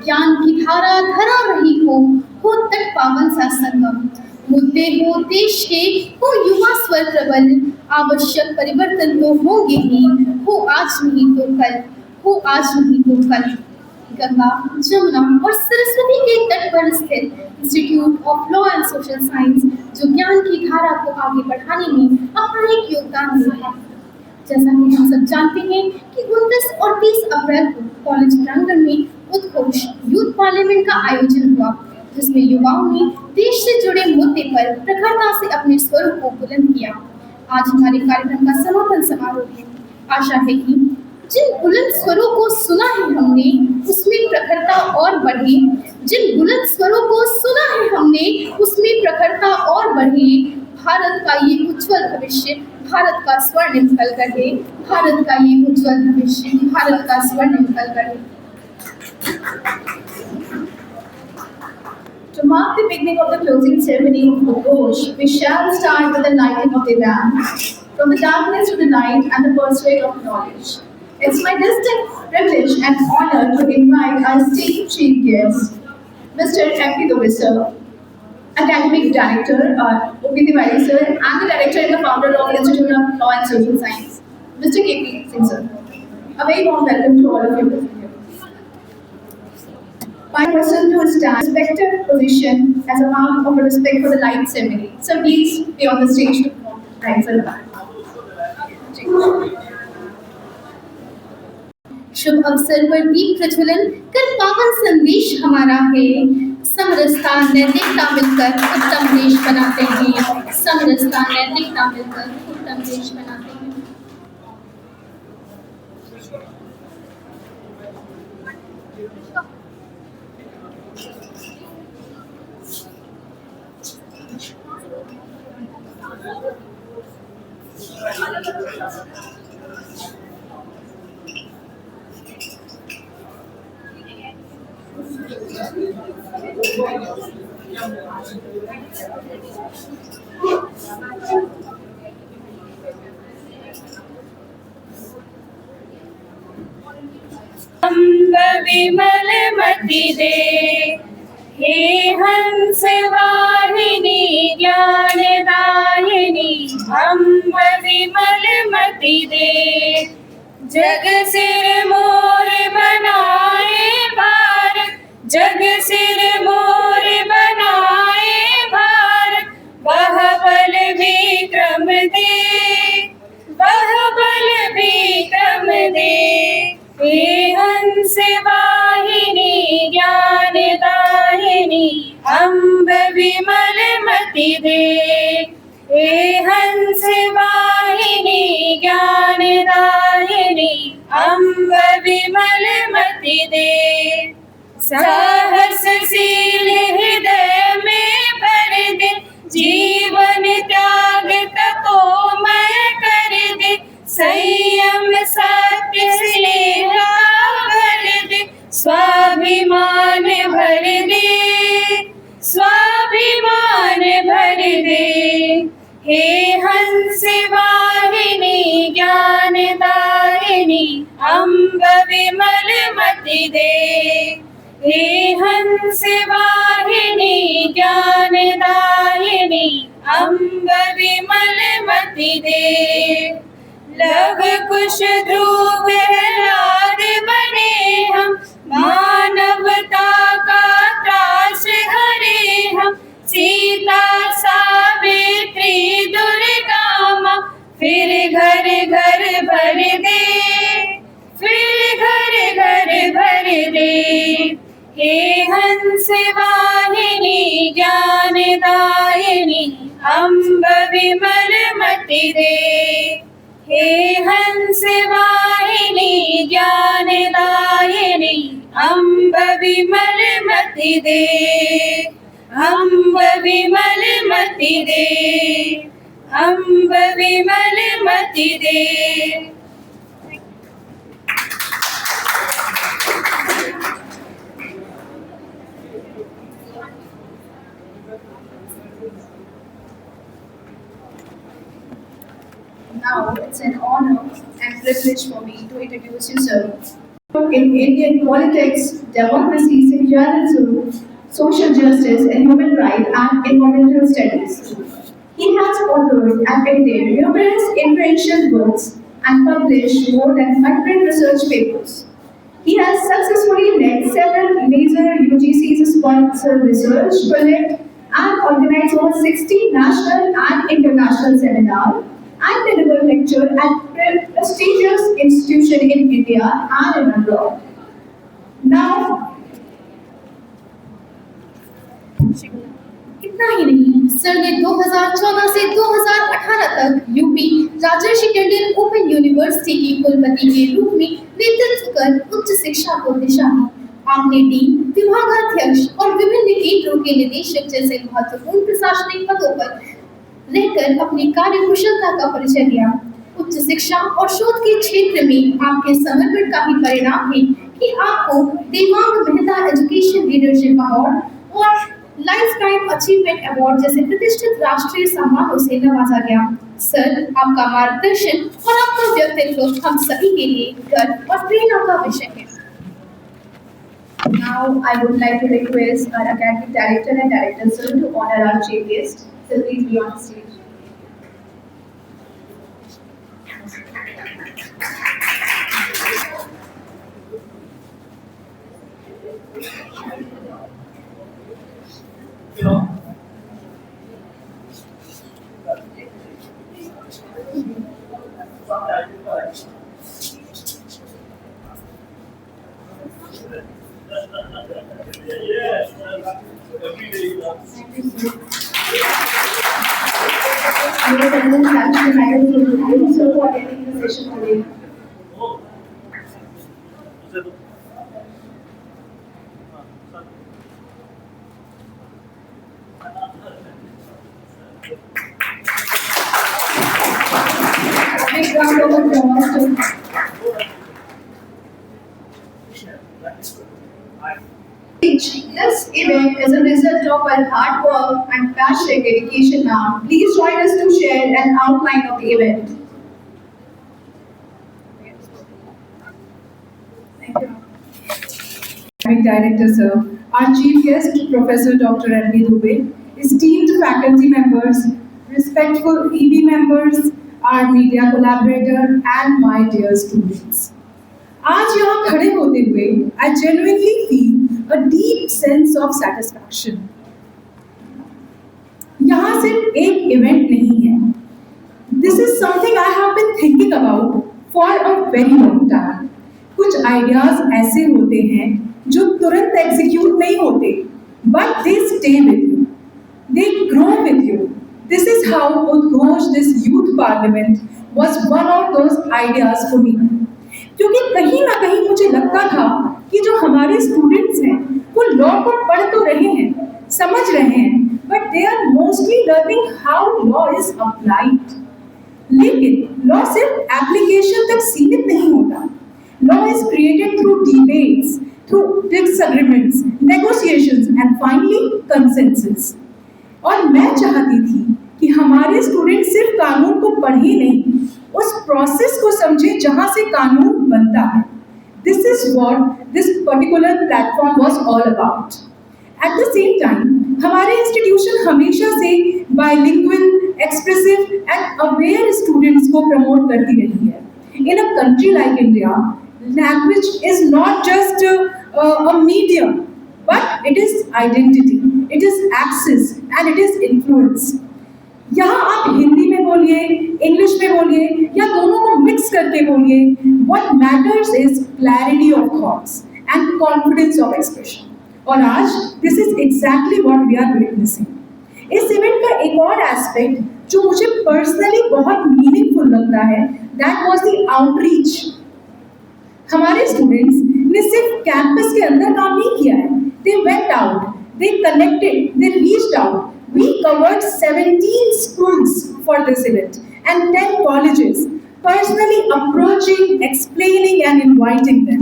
ज्ञान की धारा धरा रही हो तट पावन सा संगम। मुद्दे हो देश के, हो युवा स्वर प्रबल, आवश्यक परिवर्तन तो होंगे ही, हो आज नहीं तो कल, हो आज नहीं तो कल। गंगा, जमुना और सरस्वती के तट पर स्थित institute of law and social science जो ज्ञान की धारा को आगे बढ़ाने में अपना एक योगदान दे रहा है। जैसा कि हम सब जानते हैं कि 29 और 30 अप्रैल को कॉलेज प्रांगण में उत्कृष्ट यूथ पार्लियामेंट का आयोजन हुआ, जिसमें युवाओं ने देश से जुड़े मुद्दे पर प्रखरता से अपने स्वर को बुलंद किया। आज हमारे कार्यक्रम का समापन समारोह है। आशा है कि जिन बुलंद स्वरों को सुना है हमने, उसमें प्रखरता और बढ़े। जिन बुलंद स्वरों को सुना है हमने, उसमें प्रखरता और बढ़े। भारत का ये उज्जवल भविष्य, भारत का स्वर्णिम कल रहे। भारत का ये उज्जवल भविष्य, भारत का स्वर्णिम कल रहे। To mark the beginning of the closing ceremony of the Ghosh, we shall start with the lighting of the lamp, from the darkness to the light and the pursuit of knowledge. It's my distinct privilege and honor to invite our esteemed chief guest, Mr. M.P. Sir, Academic Director, O.P. Tiwari sir, and the Director and the Founder of the Institute of Law and Social Science, Mr. K.P. Singh sir. A very warm welcome to all of you present here. My person to stand respected position as a mark of respect for the light ceremony. So please be on the stage to perform the light ceremony. शुभ अवसर पर दीप प्रज्वलन कर पावन संदेश हमारा है। समरसता नैतिकता मिलकर उत्तम देश बनाते हैं। समरसता नैतिकता मिलकर उत्तम देश बनाते हैं। अम्ब विमल मति दे, हे हंस वाहिनी ज्ञानदायिनी। अम्ब विमल मति दे, जग सिर मोर बनाए भारत, जग सिर मोर बनाए भारत। वह बल विक्रम दे, वह बल विक्रम दे, हे हंस वाहिनी ज्ञानदायिनी। अम्ब विमल मति दे, हे हंस वाहिनी ज्ञानदायिनी। अम्ब विमल मति दे, साहसशील हृदय में भर दे, जीवन त्याग तपोमय कर दे। संयम सत्य स्नेहा भर दे, स्वाभिमान भर दे, स्वाभिमान भर दे। हे हंस वाहिनी ज्ञानदायिनी। अम्ब विमल मति दे, हे हंस वाहिनी ज्ञानदायिनी। अम्ब विमल मति दे, लव कुश ध्रुव प्रहलाद बने हम, मानवता का त्रास हरे हम। सीता सावित्री दुर्गा माँ, फिर घर घर भर दे, फिर घर घर भर दे। हे हंस वाहिनी ज्ञानदायिनी। अम्ब विमल मति दे, हे हंस वाहिनी ज्ञानदायिनी। अम्ब विमल मति दे, अम्ब विमल मति दे, अम्ब विमल मति दे। Now it's an honor and privilege for me to introduce you, sir. in Indian politics, democracy, secularism, social justice, and human rights and environmental studies. He has authored and edited numerous influential books and published more than 100 research papers. He has successfully led several major UGC-sponsored research projects and organized over 60 national and international seminars and delivered lectures at prestigious institutions in India and in abroad. Now, इतना ही नहीं, sir ने 2014 से 2018 तक UP राजर्षि Tandon open university की कुलपति के रूप में नेतृत्व कर उच्च शिक्षा को दिशा दी। आपने डीन, विभागाध्यक्ष और विभिन्न केंद्रों के निदेशक जैसे महत्वपूर्ण प्रशासनिक पदों पर रहकर अपनी कार्य कुशलता का परिचय दिया। उच्च शिक्षा और शोध के क्षेत्र में आपके समर्पण का ही परिणाम है कि आपको Devang Mehta education leadership award और लाइफ टाइम अचीवमेंट अवार्ड जैसे प्रतिष्ठित राष्ट्रीय सम्मानों से नवाजा गया। सर, आपका मार्गदर्शन और आपका व्यक्तित्व हम सभी के लिए गर्व और प्रेरणा का विषय है। now I would like to request our academic director and director sir to honor our chief guest. So please be on stage. For attending the session today. Big round of applause to this event is a result of our hard work and passionate dedication now. Please join us to share an outline of the event. Thank you. Academic Director, sir, our chief guest, Professor Dr. Ranvi Dubey, esteemed faculty members, respectful EB members, our media collaborator, and my dear students. आज यहाँ खड़े होते हुए I genuinely feel a deep sense of satisfaction. यहाँ सिर्फ एक event नहीं है. This is something I have been thinking about for a very long time. कुछ आइडियाज ऐसे होते हैं जो तुरंत एग्जीक्यूट नहीं होते, but they stay with you. They grow with you. This is how Udghosh, this youth parliament, was one of those ideas for me. क्योंकि कहीं ना कहीं मुझे लगता था कि जो हमारे स्टूडेंट्स हैं वो लॉ को पढ़ तो रहे हैं, समझ रहे हैं, but they are mostly learning how law is applied. लेकिन लॉ सिर्फ एप्लीकेशन तक सीमित नहीं होता. Law is created through debates, through disagreements, negotiations, and finally consensus. और मैं चाहती थी कि हमारे स्टूडेंट सिर्फ कानून को पढ़े नहीं, उस प्रोसेस को समझे जहां से कानून बनता है. This is what this particular platform was all about. At the same time, हमारे इंस्टीट्यूशन हमेशा से bilingual, expressive and aware students को प्रमोट करती रही है. In a country like India, language is not just a medium, but it is identity, it is access and it is influence. यहाँ आप हिंदी में बोलिए, इंग्लिश में बोलिए या दोनों को मिक्स करके बोलिए, what matters is clarity of thoughts and confidence of expression. और आज this is exactly what we are witnessing. इस इवेंट का एक और एस्पेक्ट जो मुझे पर्सनली बहुत मीनिंगफुल लगता है, that was the outreach. हमारे स्टूडेंट्स ने सिर्फ कैंपस के अंदर काम नहीं किया है. They went out, they connected, they reached out. We covered 17 schools for this event and 10 colleges, personally approaching, explaining and inviting them.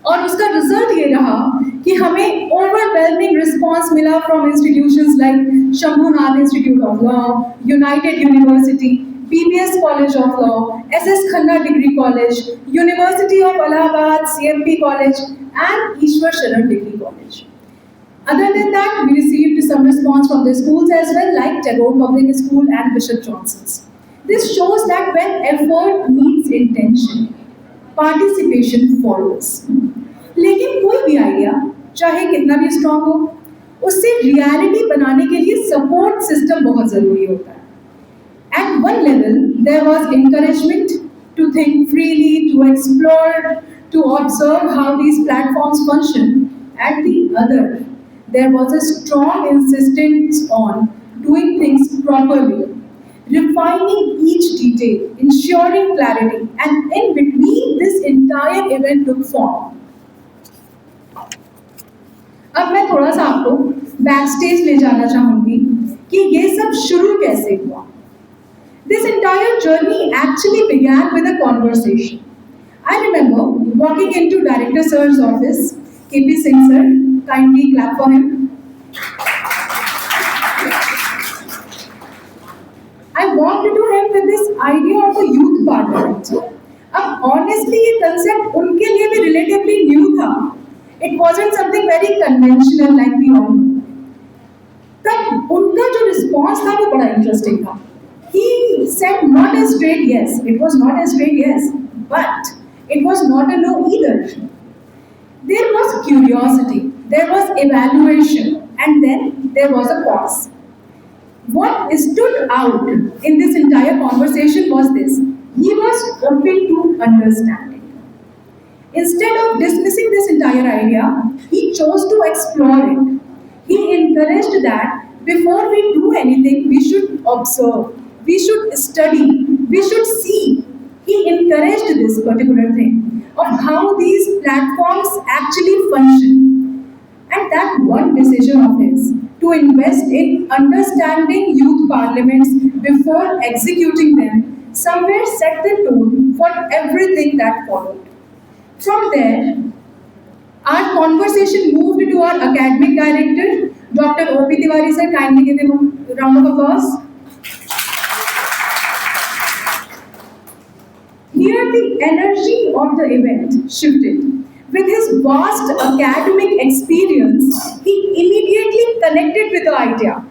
और उसका रिजल्ट ये रहा कि हमें overwhelming response मिला from institutions like Shambhunath Institute of Law, United University, PBS College of Law, SS Khanna Degree College, University of Allahabad, CMP College, and Ishwar Sharan Degree College. Other than that, we received some response from the schools as well, like Tagore Public School and Bishop Johnson's. This shows that when effort meets intention, participation follows. लेकिन कोई भी idea चाहे कितना भी strong हो, उससे reality बनाने के लिए सपोर्ट सिस्टम बहुत जरूरी होता है. At one level, there was encouragement to think freely, to explore, to observe how these platforms function. At the other, there was a strong insistence on doing things properly, refining each detail, ensuring clarity, and in between this entire event took form. अब मैं थोड़ा सा आपको back stage ले जाना चाहूंगी कि ये सब शुरू कैसे हुआ. This entire journey actually began with a conversation. I remember walking into Director Sir's office, KP Singh sir, kindly clap for him. I walked into him with this idea of a youth parliament. अब honestly ये concept उनके लिए भी relatively new था. It wasn't something very conventional like we all know. तब उनका जो response था वो बड़ा interesting था. He said not a straight yes. It was not a straight yes, but it was not a no either. There was curiosity, there was evaluation, and then there was a pause. What stood out in this entire conversation was this: he was open to understanding. Instead of dismissing this entire idea, he chose to explore it. He encouraged that before we do anything, we should observe, we should study, we should see. He encouraged this particular thing of how these platforms actually function. And that one decision of his to invest in understanding youth parliaments before executing them somewhere set the tone for everything that followed. From there, our conversation moved to our academic director, Dr. O.P. Tiwari sir. Kindly give him a round of applause. Here, the energy of the event shifted. With his vast academic experience, he immediately connected with the idea,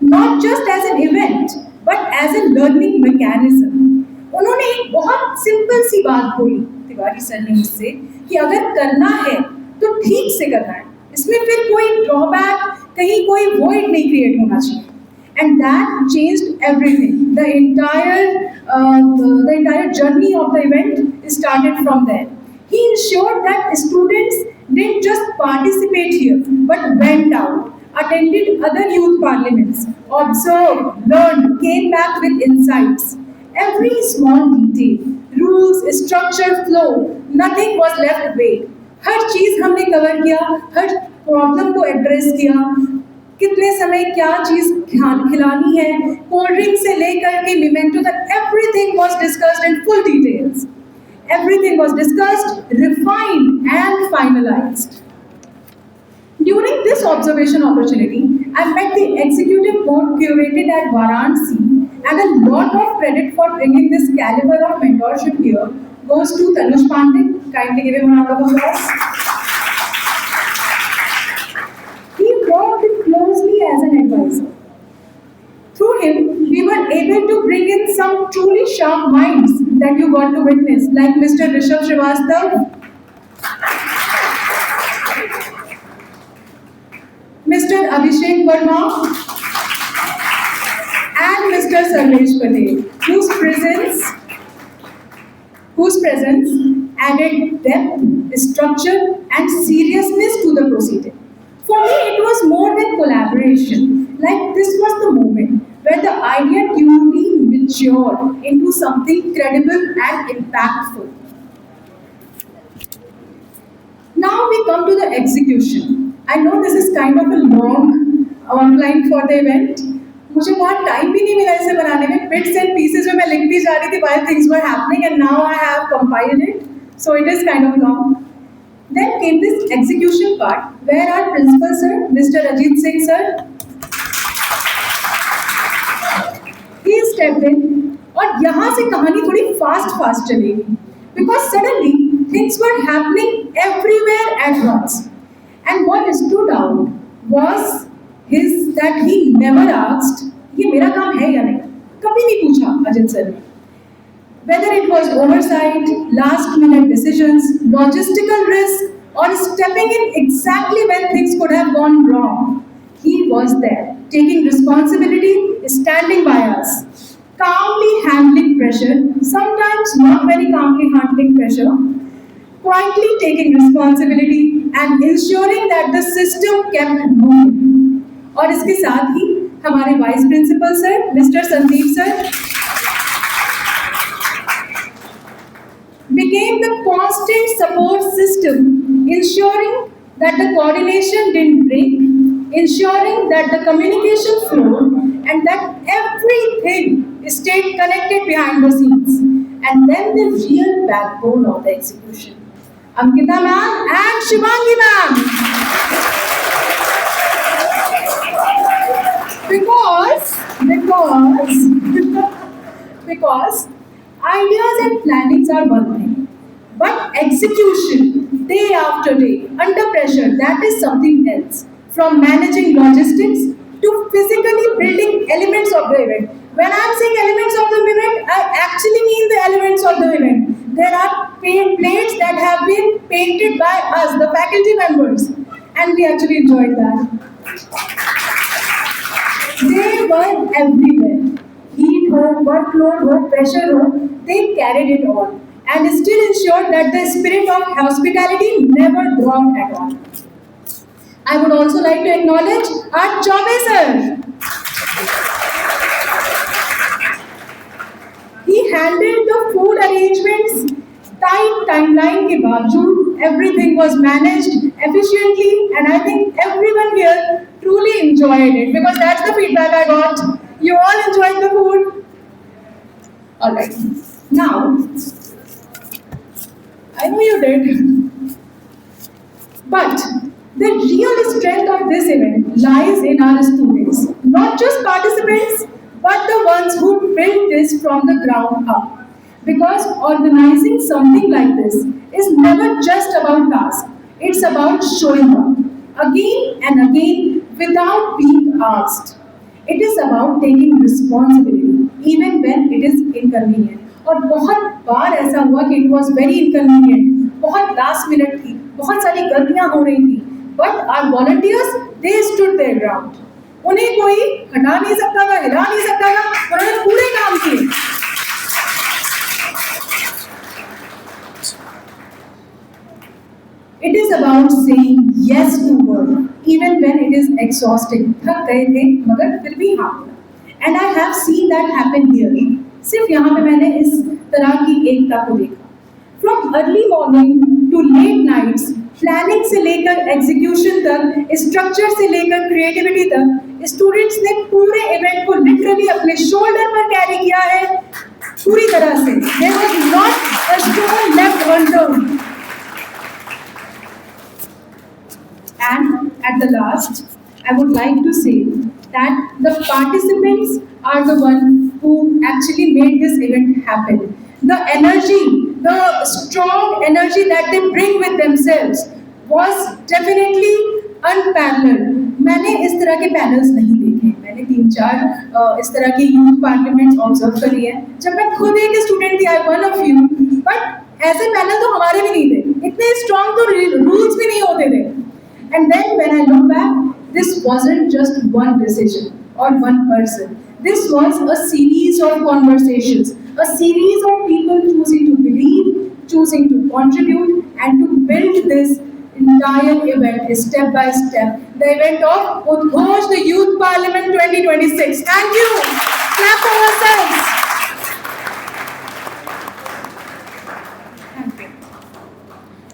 not just as an event, but as a learning mechanism. उन्होंने एक बहुत simple सी बात बोली Tiwari sir ने मुझसे कि अगर करना है तो ठीक से करना है, इसमें फिर कोई ड्रॉबैक, कहीं कोई वॉइड नहीं क्रिएट होना चाहिए. And that changed everything. The entire journey of the event started from there. He ensured that students didn't just participate here, but went out, attended other youth parliaments, observed, learned, came back with insights. Every small detail, rules, structure, flow, nothing was left vague. हर चीज हमने cover किया, हर problem को address किया, कितने समय क्या चीज खिलानी है, कोल्ड ड्रिंक से लेकर के मेमेंटो तक, everything was discussed in full details. Everything was discussed, refined, and finalized. During this observation opportunity, I met the executive board curated at Varanasi, and a lot of credit for bringing this caliber of mentorship here goes to Tanush Pandey. Kindly give him a round of applause. He worked closely as an advisor. Through him, we were able to bring in some truly sharp minds that you got to witness, like Mr. Rishabh Srivastav, Mr. Abhishek Verma, and Mr. Sarvesh Patel, whose presence added depth, structure, and seriousness to the proceeding. For me, it was more than collaboration. Like this was the moment where the idea truly matured into something credible and impactful. Now we come to the execution. I know this is kind of a long outline for the event. मुझे बहुत time भी नहीं मिला इसे बनाने में. Bits and pieces में मैं लिखती जा रही थी while things were happening, and now I have compiled it. So it is kind of long. Then came this execution part where our principal sir, Mr. Ajit Singh sir, he stepped in, और यहाँ से कहानी थोड़ी fast चलेगी, because suddenly things were happening everywhere at once. And what stood out was that he never asked, ये मेरा काम है या नहीं, कभी नहीं पूछा अजित सर ने. Whether it was oversight, last-minute decisions, logistical risk, or stepping in exactly when things could have gone wrong, he was there, taking responsibility, standing by us, calmly handling pressure, sometimes not very calmly handling pressure, quietly taking responsibility and ensuring that the system kept moving. और इसके साथ ही हमारे vice principal sir mister Sandeep sir became the constant support system, ensuring that the coordination didn't break, ensuring that the communication flowed, and that everything stayed connected behind the scenes. And then the real backbone of the execution, Ankita ma'am and Shivangi ma'am. Because ideas and plannings are one thing, but execution, day after day, under pressure, that is something else. From managing logistics to physically building elements of the event. When I am saying elements of the event, I actually mean the elements of the event. There are plates that have been painted by us, the faculty members, and we actually enjoyed that. They were everywhere. Heat ho, workload ho, pressure ho, they carried it all and still ensured that the spirit of hospitality never dropped at all. I would also like to acknowledge our Chaube sir. He handled the food arrangements, tight timeline के बावजूद everything was managed efficiently, and I think everyone here truly enjoyed it because that's the feedback I got. You all enjoyed the food. All right. Now, I know you did, but the real strength of this event lies in our students, not just participants, but the ones who built this from the ground up. Because organizing something like this is never just about tasks, it's about showing up again and again without being asked. It is about taking responsibility even when it is inconvenient. और बहुत बार ऐसा हुआ कि it was very inconvenient, बहुत last minute थी, बहुत सारी गलतियां हो रही थी, but our volunteers they stood their ground. उन्हें कोई हटा नहीं सकता था, हिला नहीं सकता था, उन्होंने पूरे काम किए. It is about saying yes to work, even when it is exhausting. थक गए थे, मगर फिर भी हाँ. And I have seen that happen here. सिर्फ यहाँ पे मैंने इस तरह की एकता को देखा. From early morning to late nights, planning से लेकर execution तक, structure से लेकर creativity तक, students ने पूरे event को literally अपने shoulder पर carry किया है, पूरी तरह से. There was not a stone left unturned. And at the last, I would like to say that the participants are the ones who actually made this event happen. The energy, the strong energy that they bring with themselves was definitely unparalleled. मैंने इस तरह के panels नहीं देखे. मैंने 3-4 इस तरह के यूथ पार्लियामेंट्स ऑब्जर्व करी है. जब मैं खुद एक स्टूडेंट थी, I one of you, but ऐसे पैनल तो हमारे भी नहीं थे. इतने स्ट्रॉन्ग तो रूल्स भी नहीं होते थे. And then when I look back, this wasn't just one decision or one person. This was a series of conversations, a series of people choosing to believe, choosing to contribute, and to build this entire event step by step. The event of Udghosh, the Youth Parliament 2026. Thank you. Clap for yourselves. Thank you.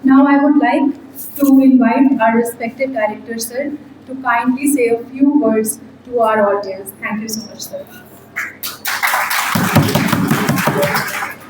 Now I would like to invite our respected director, sir, to kindly say a few words to our audience. Thank you so much, sir.